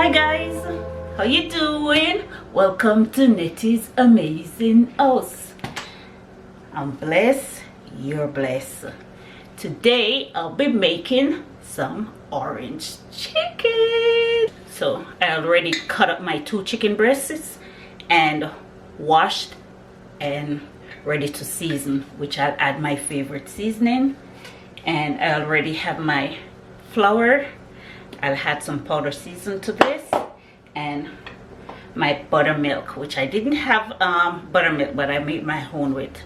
Hi guys, how you doing? Welcome to Nettie's Amazing House. I'm blessed, you're blessed. Today I'll be making some orange chicken. So I already cut up my 2 chicken breasts and washed and ready to season, which I'll add my favorite seasoning. And I already have my flour. I'll add some powder season to this, and my buttermilk, which I didn't have buttermilk, but I made my own with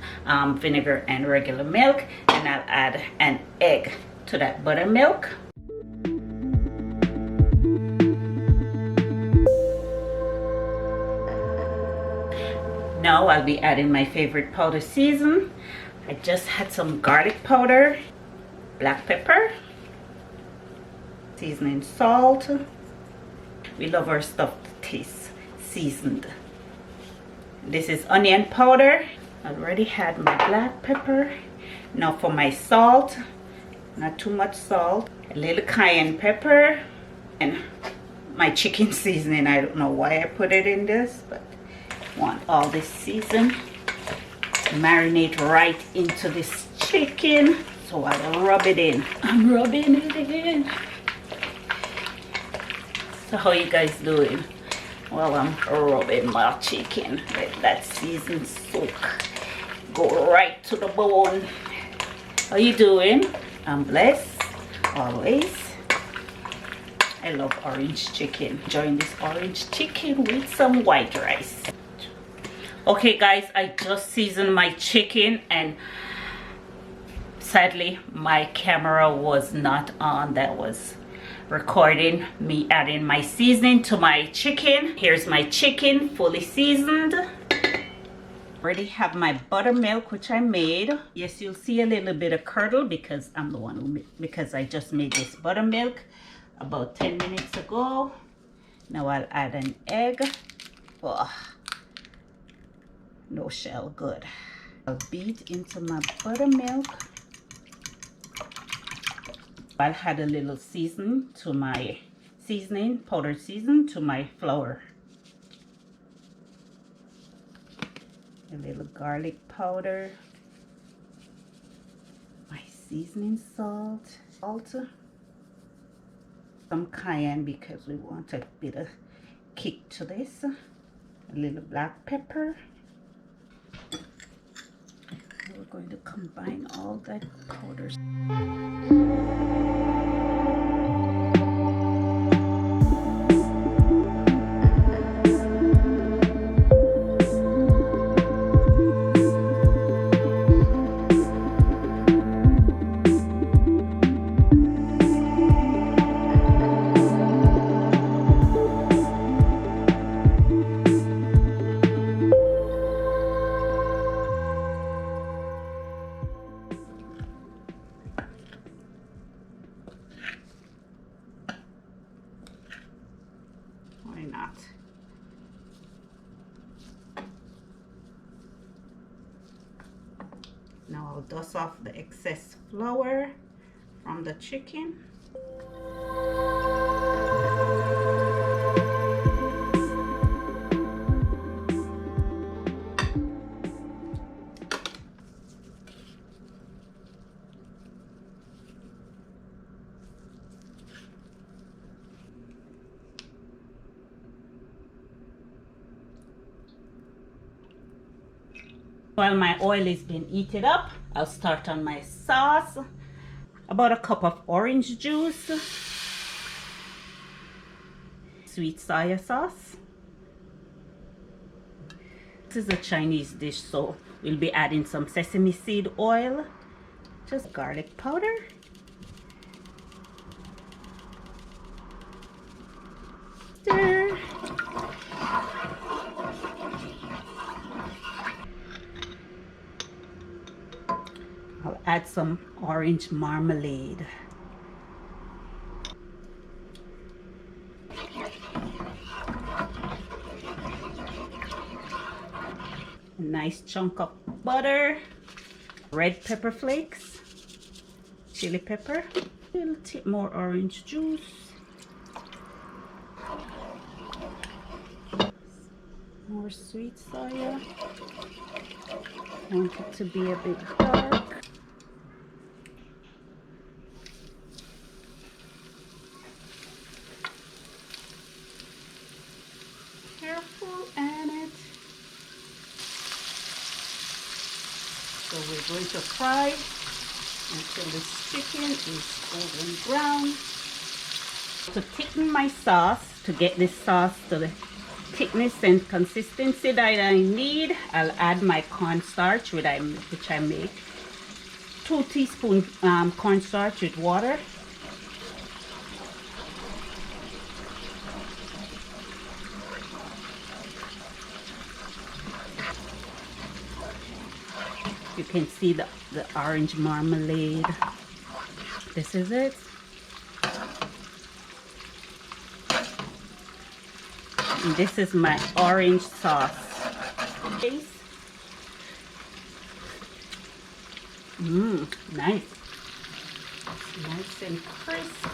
vinegar and regular milk. And I'll add an egg to that buttermilk. Now I'll be adding my favorite powder season. I just had some garlic powder, black pepper, seasoning salt. We love our stuff to taste seasoned. This is onion powder. I already had my black pepper. Now for my salt, not too much salt, a little cayenne pepper, and my chicken seasoning. I don't know why I put it in this, but I want all this season to marinate right into this chicken. So I'll rub it in. I'm rubbing it in. So how you guys doing? Well, I'm rubbing my chicken. Let that season soak. Go right to the bone. How you doing? I'm blessed, always. I love orange chicken. Enjoying this orange chicken with some white rice. Okay guys, I just seasoned my chicken, and sadly my camera was not on. That was recording me adding my seasoning to my chicken. Here's my chicken fully seasoned. Already have my buttermilk, which I made. Yes, you'll see a little bit of curdle because I'm the one who because I just made this buttermilk about 10 minutes ago. Now I'll add an egg. Oh, no shell, good. I'll beat into my buttermilk. I'll add a little season to my seasoning, powdered season to my flour. A little garlic powder, my seasoning salt, some cayenne because we want a bit of kick to this, a little black pepper. We're going to combine all that powder. Why not? Now I'll dust off the excess flour from the chicken. While my oil is being heated up, I'll start on my sauce. About a cup of orange juice, sweet soya sauce. This is a Chinese dish, so we'll be adding some sesame seed oil, just garlic powder, stir. I'll add some orange marmalade. A nice chunk of butter, red pepper flakes, chili pepper, a little tip more orange juice, More sweet soya. Want it to be a bit dark. Careful, Annette. So we're going to fry until this chicken is golden brown. To thicken my sauce, to get this sauce to the thickness and consistency that I need, I'll add my cornstarch, which I make. 2 teaspoons cornstarch with water. You can see the orange marmalade. This is it. And this is my orange sauce base. Nice. It's nice and crisp.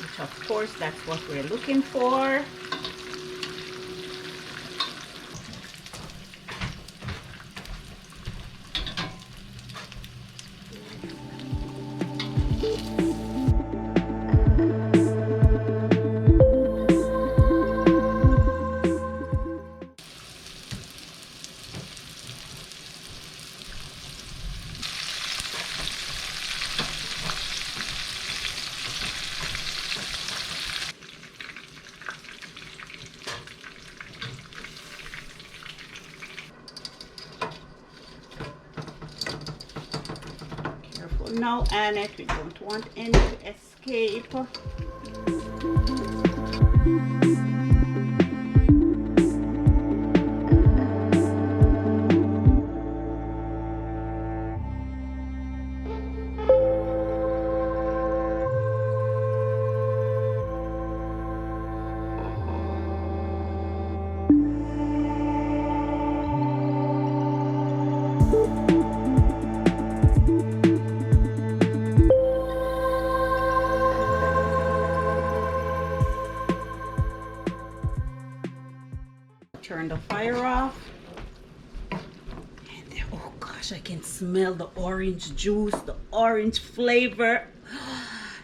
Which of course that's what we're looking for. Now, Annette, we don't want any to escape. Turn the fire off. And there, oh gosh, I can smell the orange juice, the orange flavor.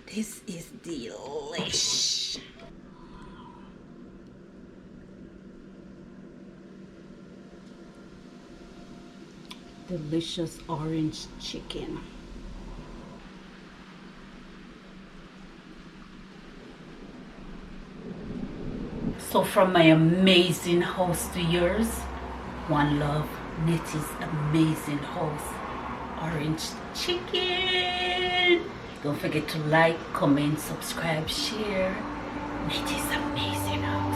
This is delish. Delicious orange chicken. So from my amazing house to yours, one love, Nettie's amazing house. Orange chicken. Don't forget to like, comment, subscribe, share. Nettie's amazing house.